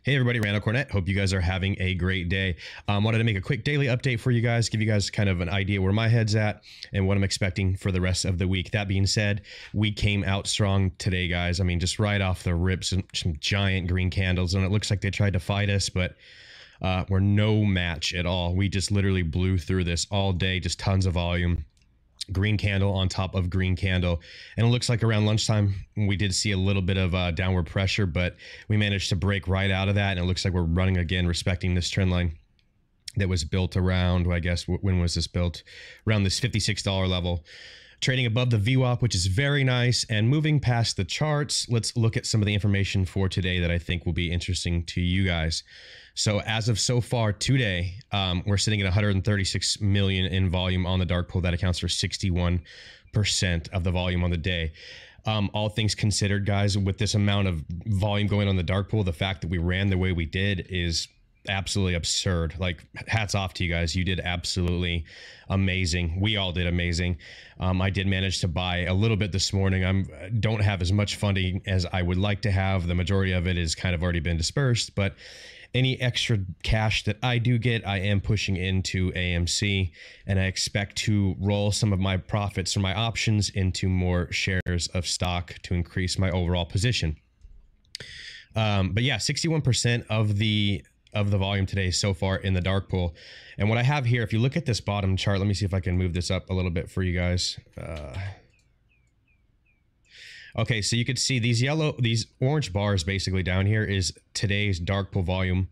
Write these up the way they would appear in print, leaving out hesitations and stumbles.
Hey everybody, Randall Cornett. Hope you guys are having a great day. Wanted to make a quick daily update for you guys, give you guys kind of an idea where my head's at and what I'm expecting for the rest of the week. That being said, we came out strong today, guys. I mean, just right off the rip, some giant green candles, and it looks like they tried to fight us, but we're no match at all. We just literally blew through this all day, just tons of volume. Green candle on top of green candle, and it looks like around lunchtime we did see a little bit of downward pressure, but we managed to break right out of that, and it looks like we're running again, respecting this trend line that was built around, I guess, when was this built? Around this $56 level, trading above the VWAP, which is very nice. And moving past the charts, let's look at some of the information for today that I think will be interesting to you guys. So as of so far today, we're sitting at 136 million in volume on the dark pool. That accounts for 61% of the volume on the day. All things considered, guys, with this amount of volume going on the dark pool, the fact that we ran the way we did is absolutely absurd. Like, hats off to you guys. You did absolutely amazing. We all did amazing. I did manage to buy a little bit this morning. I don't have as much funding as I would like to have. The majority of it is kind of already been dispersed, but any extra cash that I do get, I am pushing into AMC, and I expect to roll some of my profits from my options into more shares of stock to increase my overall position. But yeah, 61% of the volume today so far in the dark pool. And what I have here, if you look at this bottom chart, let me see if I can move this up a little bit for you guys. Okay, so you could see these orange bars basically down here is today's dark pool volume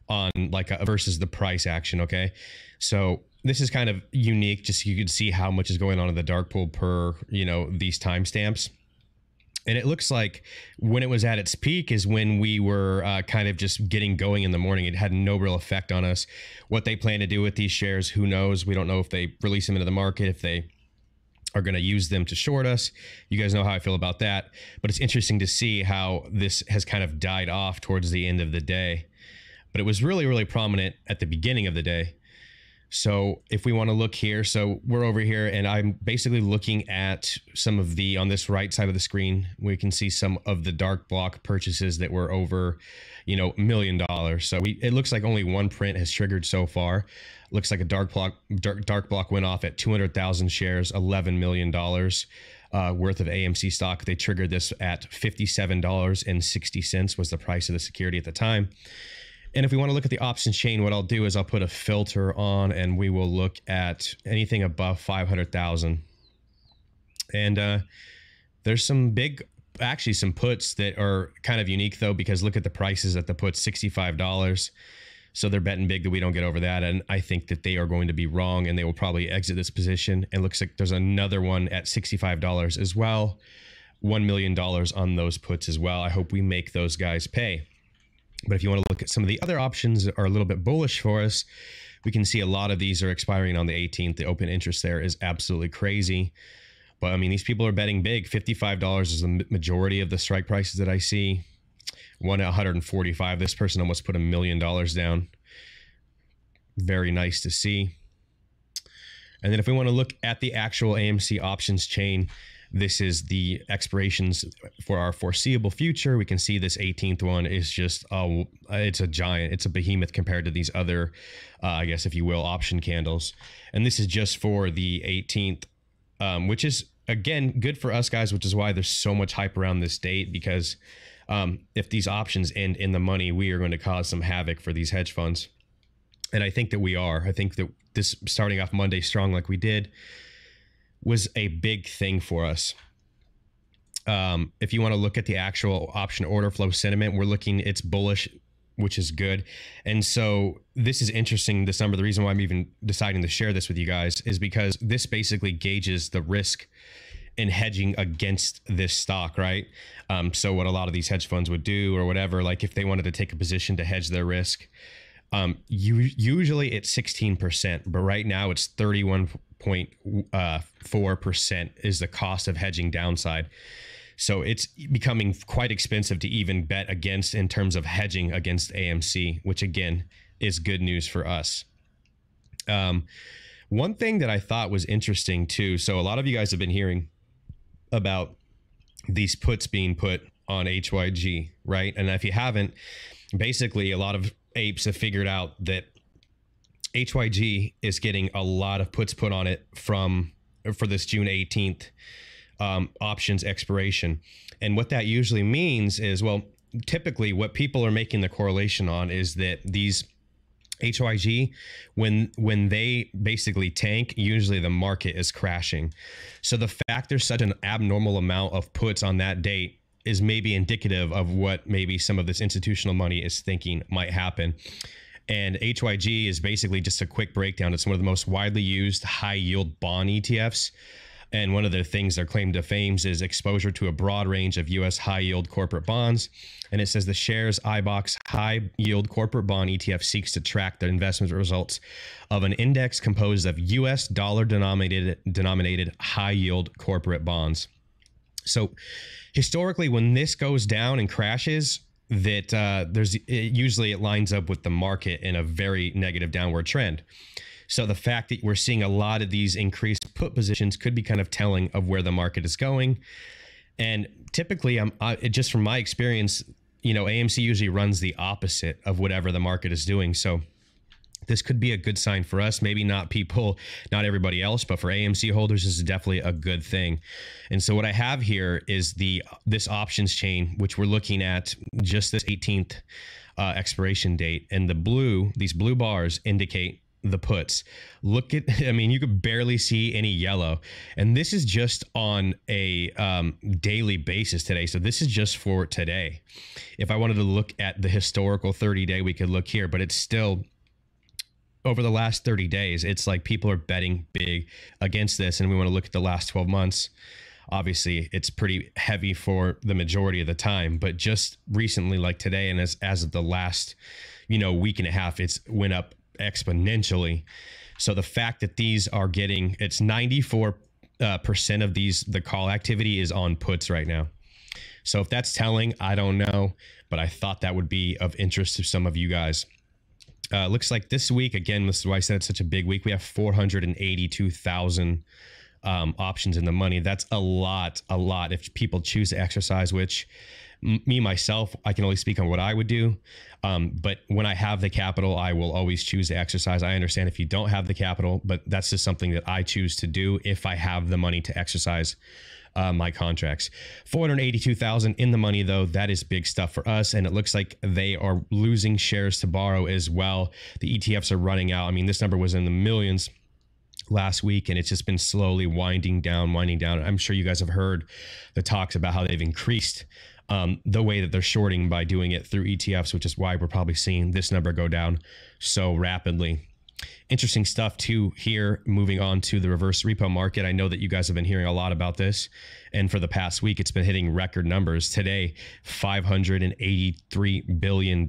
on like versus the price action. Okay, so this is kind of unique, just so you can see how much is going on in the dark pool per, you know, these timestamps. And it looks like when it was at its peak is when we were kind of just getting going in the morning. It had no real effect on us. What they plan to do with these shares, who knows? We don't know if they release them into the market, if they are going to use them to short us. You guys know how I feel about that. But it's interesting to see how this has kind of died off towards the end of the day. But it was really, really prominent at the beginning of the day. So if we want to look here, so we're over here and I'm basically looking at some of the, on this right side of the screen, we can see some of the dark block purchases that were over, you know, $1 million. So it looks like only one print has triggered so far. Looks like a dark block went off at 200,000 shares, $11 million worth of AMC stock. They triggered this at $57.60 was the price of the security at the time. And if we want to look at the options chain, what I'll do is I'll put a filter on and we will look at anything above 500,000. And there's some actually some puts that are kind of unique though, because look at the prices at the puts, $65. So they're betting big that we don't get over that. And I think that they are going to be wrong and they will probably exit this position. It looks like there's another one at $65 as well. $1 million on those puts as well. I hope we make those guys pay. But if you want to look at some of the other options that are a little bit bullish for us, we can see a lot of these are expiring on the 18th. The open interest there is absolutely crazy. But I mean, these people are betting big. $55 is the majority of the strike prices that I see. One at 145. This person almost put $1 million down. Very nice to see. And then if we want to look at the actual AMC options chain, this is the expirations for our foreseeable future. We can see this 18th one is just, it's a giant, it's a behemoth compared to these other, I guess, if you will, option candles. And this is just for the 18th, which is, again, good for us guys, which is why there's so much hype around this date, because if these options end in the money, we are going to cause some havoc for these hedge funds. And I think that we are. I think that this starting off Monday strong like we did was a big thing for us. If you want to look at the actual option order flow sentiment, we're looking, it's bullish, which is good. And so this is interesting, this number. The reason why I'm even deciding to share this with you guys is because this basically gauges the risk in hedging against this stock, right? So what a lot of these hedge funds would do or whatever, like if they wanted to take a position to hedge their risk, usually it's 16%, but right now it's 31.4% is the cost of hedging downside. So it's becoming quite expensive to even bet against in terms of hedging against AMC, which again is good news for us. One thing that I thought was interesting too, so a lot of you guys have been hearing about these puts being put on HYG, right? And if you haven't, basically a lot of apes have figured out that HYG is getting a lot of puts put on it for this June 18th options expiration. And what that usually means is, well, typically what people are making the correlation on is that these HYG, when they basically tank, usually the market is crashing. So the fact there's such an abnormal amount of puts on that date is maybe indicative of what maybe some of this institutional money is thinking might happen. And HYG is basically just a quick breakdown. It's one of the most widely used high yield bond ETFs. And one of the things their claim to fame is exposure to a broad range of U.S. high yield corporate bonds. And it says the shares iBox high yield corporate bond ETF seeks to track the investment results of an index composed of U.S. dollar denominated high yield corporate bonds. So historically, when this goes down and crashes, that usually it lines up with the market in a very negative downward trend. So the fact that we're seeing a lot of these increased put positions could be kind of telling of where the market is going. And typically, just from my experience, AMC usually runs the opposite of whatever the market is doing. So this could be a good sign for us. Maybe not everybody else, but for AMC holders, this is definitely a good thing. And so what I have here is this options chain, which we're looking at just this 18th expiration date. And these blue bars indicate the puts. You could barely see any yellow. And this is just on a daily basis today. So this is just for today. If I wanted to look at the historical 30-day, we could look here, but it's still over the last 30 days. It's like people are betting big against this. And we want to look at the last 12 months. Obviously, it's pretty heavy for the majority of the time, but just recently, like today, and as of the last, week and a half, it's went up exponentially. So the fact that these are it's 94% of the call activity is on puts right now. So if that's telling, I don't know, but I thought that would be of interest to some of you guys. Looks like this week, again, this is why I said it's such a big week. We have 482,000 options in the money. That's a lot if people choose to exercise, which myself, I can only speak on what I would do. But when I have the capital, I will always choose to exercise. I understand if you don't have the capital, but that's just something that I choose to do if I have the money to exercise my contracts. 482,000 in the money, though. That is big stuff for us. And it looks like they are losing shares to borrow as well. The ETFs are running out. This number was in the millions last week, and it's just been slowly winding down. I'm sure you guys have heard the talks about how they've increased the way that they're shorting by doing it through ETFs, which is why we're probably seeing this number go down so rapidly. Interesting stuff too here, moving on to the reverse repo market. I know that you guys have been hearing a lot about this, and for the past week, it's been hitting record numbers. Today, $583 billion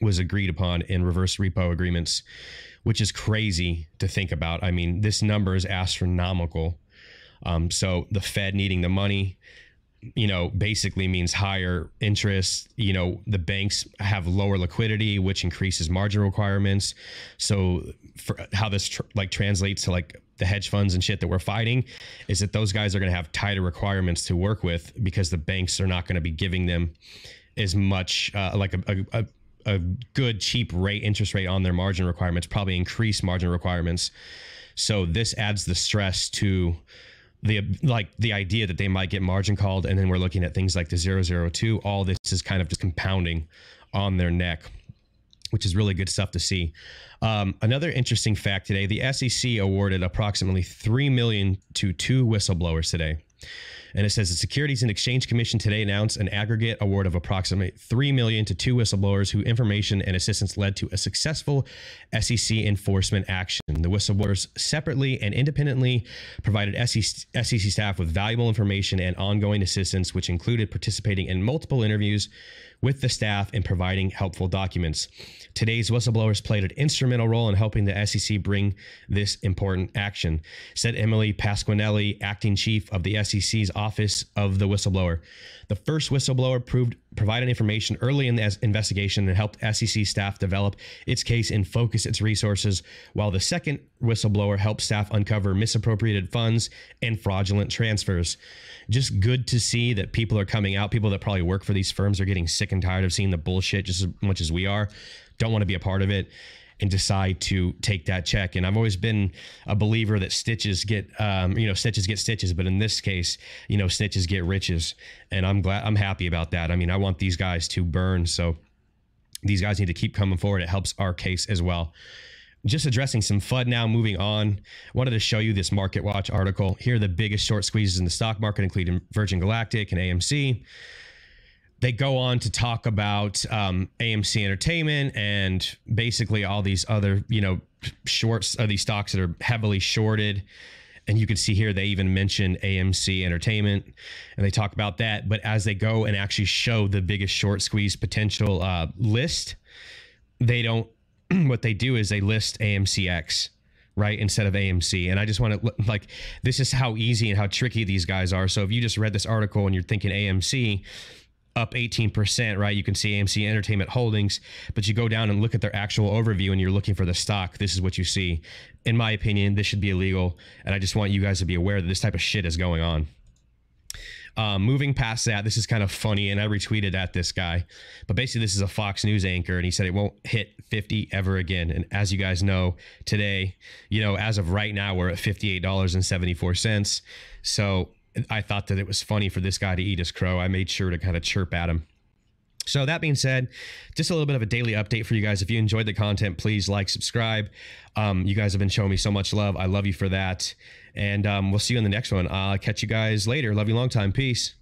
was agreed upon in reverse repo agreements, which is crazy to think about. This number is astronomical. So the Fed needing the money, basically means higher interest. The banks have lower liquidity, which increases margin requirements. So for how this translates to the hedge funds and shit that we're fighting is that those guys are going to have tighter requirements to work with because the banks are not going to be giving them as much a good cheap interest rate on their margin requirements, probably increase margin requirements. So this adds the stress to the idea that they might get margin called, and then we're looking at things like the 002. All this is kind of just compounding on their neck, which is really good stuff to see. Another interesting fact today: the SEC awarded approximately $3 million to 2 whistleblowers today. And it says the Securities and Exchange Commission today announced an aggregate award of approximately $3 million to 2 whistleblowers whose information and assistance led to a successful SEC enforcement action. The whistleblowers separately and independently provided SEC staff with valuable information and ongoing assistance, which included participating in multiple interviews with the staff and providing helpful documents. Today's whistleblowers played an instrumental role in helping the SEC bring this important action, said Emily Pasquinelli, acting chief of the SEC's Office of the Whistleblower. The first whistleblower provided information early in the investigation and helped SEC staff develop its case and focus its resources, while the second whistleblower helped staff uncover misappropriated funds and fraudulent transfers. Just good to see that people are coming out. People that probably work for these firms are getting sick and tired of seeing the bullshit just as much as we are, don't want to be a part of it, and decide to take that check. And I've always been a believer that stitches get, stitches get stitches, but in this case, snitches get riches. And I'm happy about that. I mean, I want these guys to burn. So these guys need to keep coming forward. It helps our case as well. Just addressing some FUD now, moving on. Wanted to show you this Market Watch article. Here are the biggest short squeezes in the stock market, including Virgin Galactic and AMC. They go on to talk about AMC Entertainment and basically all these other, shorts of these stocks that are heavily shorted. And you can see here, they even mention AMC Entertainment and they talk about that. But as they go and actually show the biggest short squeeze potential list, they don't, what they do is they list AMCX, right, instead of AMC. And I just want to, this is how easy and how tricky these guys are. So if you just read this article and you're thinking AMC, up 18%, right? You can see AMC Entertainment Holdings, but you go down and look at their actual overview and you're looking for the stock. This is what you see. In my opinion, this should be illegal. And I just want you guys to be aware that this type of shit is going on. Moving past that, this is kind of funny, and I retweeted at this guy. But basically, this is a Fox News anchor, and he said it won't hit 50 ever again. And as you guys know, today, as of right now, we're at $58.74. So I thought that it was funny for this guy to eat his crow. I made sure to kind of chirp at him. So that being said, just a little bit of a daily update for you guys. If you enjoyed the content, please like, subscribe. You guys have been showing me so much love. I love you for that. And we'll see you in the next one. I'll catch you guys later. Love you long time. Peace.